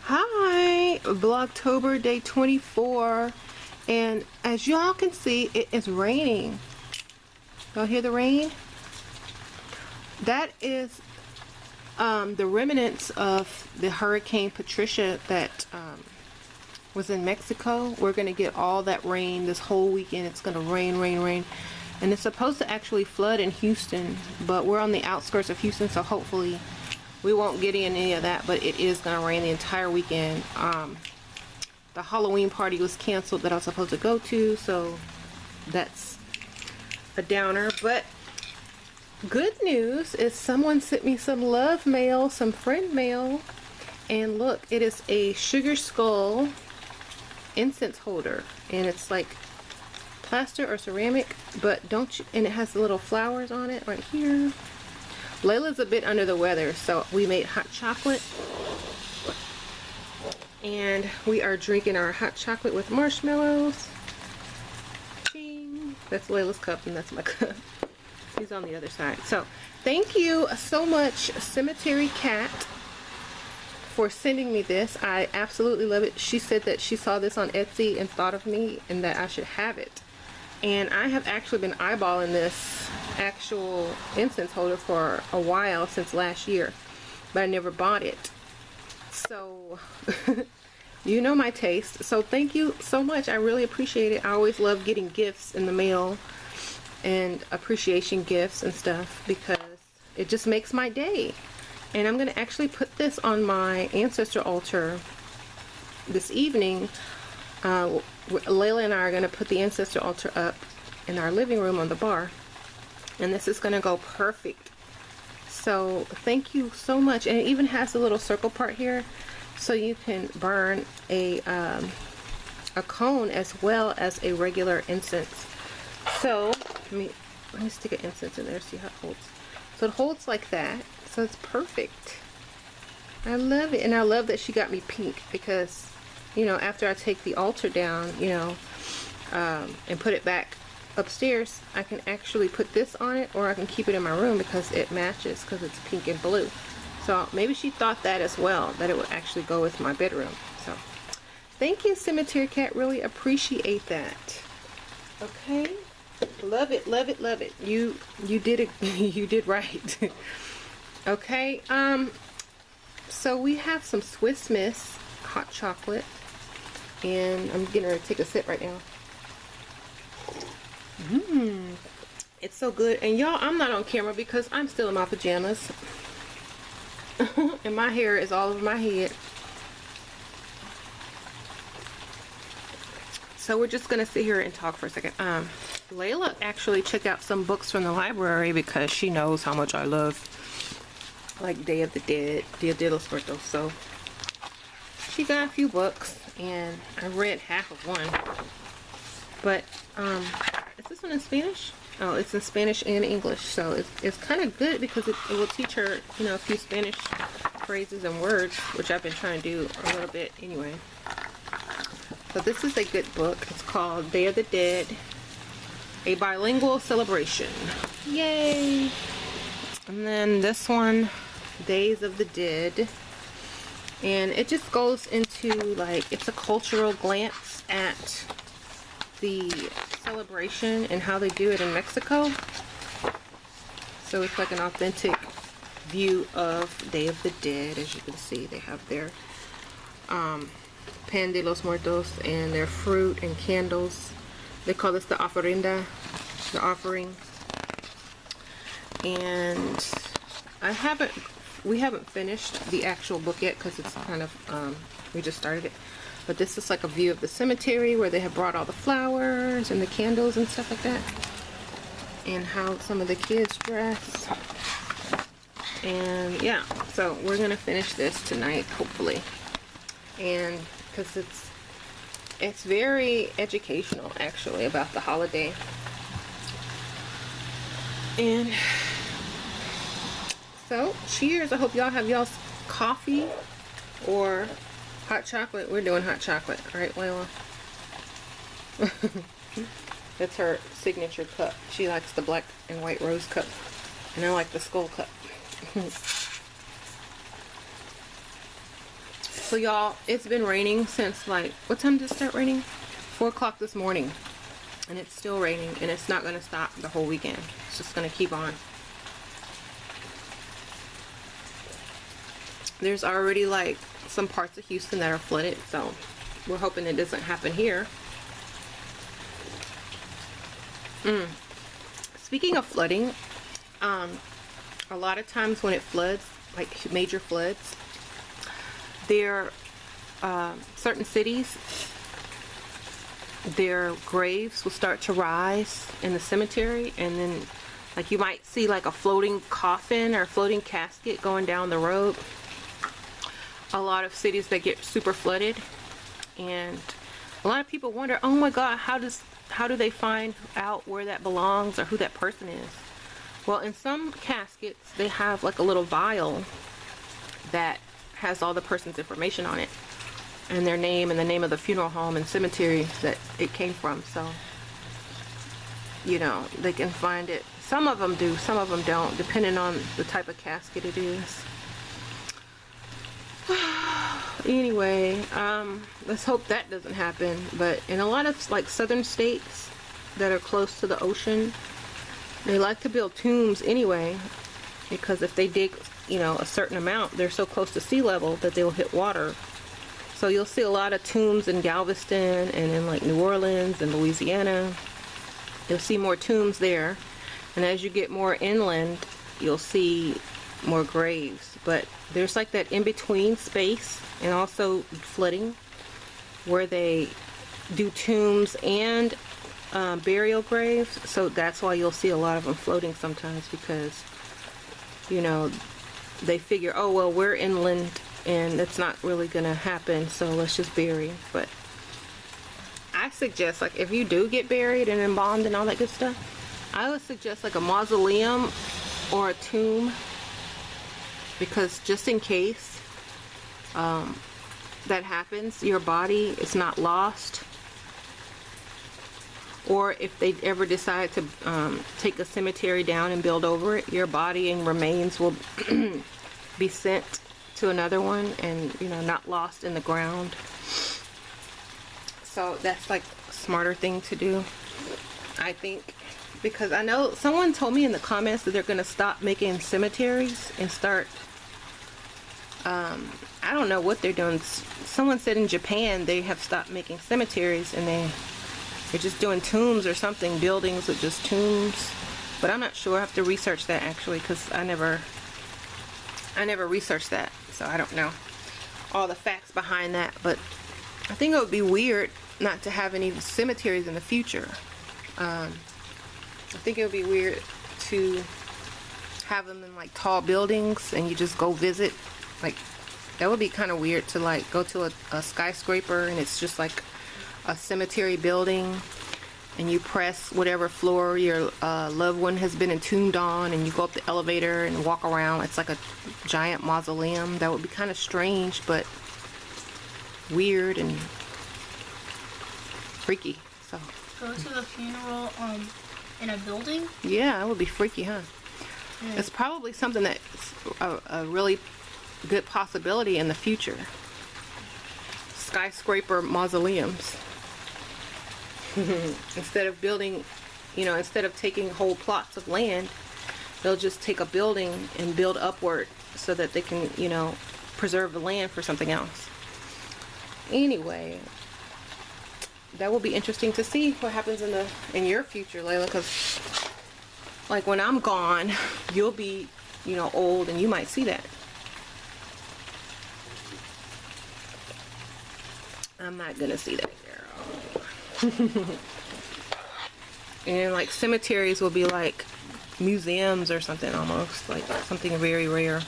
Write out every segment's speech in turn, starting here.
Hi, Vlogtober day 24, and as y'all can see, it is raining. Y'all hear the rain? That is the remnants of the Hurricane Patricia that was in Mexico. We're gonna get all that rain this whole weekend. It's gonna rain, and it's supposed to actually flood in Houston, but we're on the outskirts of Houston, so hopefully we won't get in any of that. But it is gonna rain the entire weekend. The Halloween party was canceled that I was supposed to go to, so that's a downer. But good news is someone sent me some love mail, some friend mail, and look, it is a sugar skull incense holder, and it's like plaster or ceramic, but don't you, and it has the little flowers on it right here. Layla's a bit under the weather, so we made hot chocolate, and we are drinking our hot chocolate with marshmallows. Ching. That's Layla's cup, and that's my cup. He's on the other side. So thank you so much, Cemetery Cat, for sending me this. I absolutely love it. She said that she saw this on Etsy and thought of me and that I should have it. And I have actually been eyeballing this actual incense holder for a while, since last year, but I never bought it. So you know my taste. So thank you so much. I really appreciate it. I always love getting gifts in the mail and appreciation gifts and stuff, because it just makes my day. And I'm going to actually put this on my ancestor altar this evening. Layla and I are going to put the ancestor altar up in our living room on the bar, and this is going to go perfect. So thank you so much. And it even has a little circle part here, so you can burn a cone as well as a regular incense. So let me stick an incense in there, see how it holds. So it holds like that, so it's perfect. I love it. And I love that she got me pink, because you know, after I take the altar down, you know, and put it back upstairs, I can actually put this on it, or I can keep it in my room because it matches, because it's pink and blue. So maybe she thought that as well, that it would actually go with my bedroom. So thank you, Cemetery Cat. Really appreciate that. Okay, love it, love it, love it. You did it. You did right. Okay, so we have some Swiss Miss hot chocolate, and I'm getting ready to take a sip right now. It's so good. And y'all, I'm not on camera because I'm still in my pajamas and my hair is all over my head. So we're just gonna sit here and talk for a second. Layla actually checked out some books from the library because she knows how much I love, like, Day of the Dead, Dia de los Muertos. So she got a few books, and I read half of one. But is this one in Spanish? Oh, it's in Spanish and English. So it's kind of good, because it will teach her, you know, a few Spanish phrases and words, which I've been trying to do a little bit anyway. So this is a good book. It's called Day of the Dead, a bilingual celebration. Yay! And then this one, Days of the Dead. And it just goes into, like, it's a cultural glance at the celebration and how they do it in Mexico. So it's like an authentic view of Day of the Dead. As you can see, they have their Pan de los Muertos and their fruit and candles. They call this the ofrenda, the offering. And we haven't finished the actual book yet, because it's kind of, we just started it. But this is like a view of the cemetery, where they have brought all the flowers and the candles and stuff like that. And how some of the kids dress. And yeah, so we're going to finish this tonight, hopefully. And because it's very educational, actually, about the holiday. And so, cheers. I hope y'all have y'all's coffee or hot chocolate. We're doing hot chocolate. Alright, Layla? That's her signature cup. She likes the black and white rose cup. And I like the skull cup. So y'all, it's been raining since like, what time did it start raining? 4 o'clock this morning. And it's still raining, and it's not going to stop the whole weekend. It's just going to keep on. There's already like some parts of Houston that are flooded, so we're hoping it doesn't happen here. Speaking of flooding, a lot of times when it floods, like major floods, there certain cities, their graves will start to rise in the cemetery, and then like you might see like a floating coffin or a floating casket going down the road. A lot of cities that get super flooded, and a lot of people wonder, oh my god, how do they find out where that belongs or who that person is? Well, in some caskets they have like a little vial that has all the person's information on it, and their name and the name of the funeral home and cemetery that it came from. So, you know, they can find it. Some of them do, some of them don't, depending on the type of casket it is. Anyway, let's hope that doesn't happen. But in a lot of like southern states that are close to the ocean, they like to build tombs anyway, because if they dig, you know, a certain amount, they're so close to sea level that they will hit water. So you'll see a lot of tombs in Galveston and in like New Orleans and Louisiana. You'll see more tombs there. And as you get more inland, you'll see more graves. But there's like that in-between space, and also flooding, where they do tombs and burial graves. So that's why you'll see a lot of them floating sometimes, because, you know, they figure, oh well, we're inland and it's not really gonna happen, so let's just bury. But I suggest, like, if you do get buried and embalmed and all that good stuff, I would suggest like a mausoleum or a tomb, because just in case that happens, your body is not lost. Or if they ever decide to take a cemetery down and build over it, your body and remains will be sent to another one, and, you know, not lost in the ground. So that's like a smarter thing to do, I think. Because I know someone told me in the comments that they're going to stop making cemeteries and start, I don't know what they're doing. Someone said in Japan they have stopped making cemeteries, and they're just doing tombs or something, buildings with just tombs. But I'm not sure. I have to research that actually, because I never researched that, so I don't know all the facts behind that. But I think it would be weird not to have any cemeteries in the future. I think it would be weird to have them in like tall buildings and you just go visit. Like, that would be kind of weird to like go to a skyscraper and it's just like a cemetery building, and you press whatever floor your loved one has been entombed on, and you go up the elevator and walk around. It's like a giant mausoleum. That would be kind of strange, but weird and freaky. So go to the funeral in a building? Yeah, that would be freaky, huh? Yeah. It's probably something that's a really good possibility in the future. Skyscraper mausoleums. Instead of building, you know, instead of taking whole plots of land, they'll just take a building and build upward so that they can, you know, preserve the land for something else. Anyway, that will be interesting to see what happens in your future, Layla, because like when I'm gone, you'll be, you know, old, and you might see that. I'm not gonna see that, girl. And like cemeteries will be like museums or something, almost like something very rare.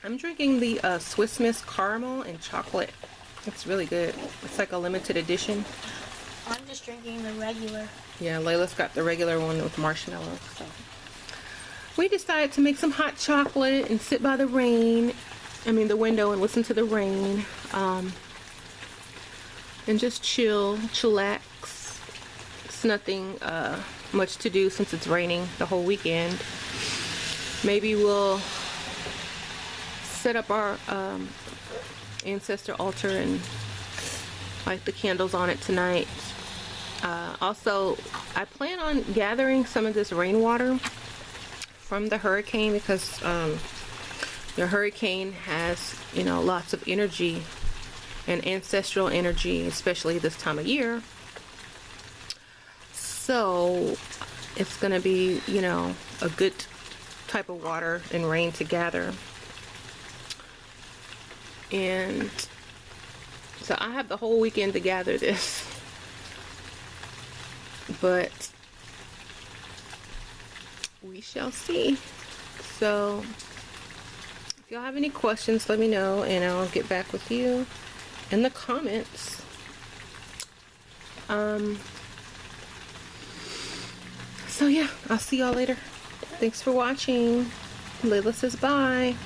I'm drinking the Swiss Miss Caramel and Chocolate. It's really good. It's like a limited edition. I'm just drinking the regular. Yeah, Layla's got the regular one with marshmallow. So we decided to make some hot chocolate and sit by the window, and listen to the rain. And just chillax. It's nothing much to do since it's raining the whole weekend. maybe we'll set up our ancestor altar and light the candles on it tonight. Also, I plan on gathering some of this rainwater from the hurricane because the hurricane has, you know, lots of energy and ancestral energy, especially this time of year. So it's going to be, you know, a good type of water and rain to gather. And so I have the whole weekend to gather this. But we shall see. So if y'all have any questions, let me know and I'll get back with you in the comments. So yeah, I'll see y'all later. Thanks for watching. Layla says bye.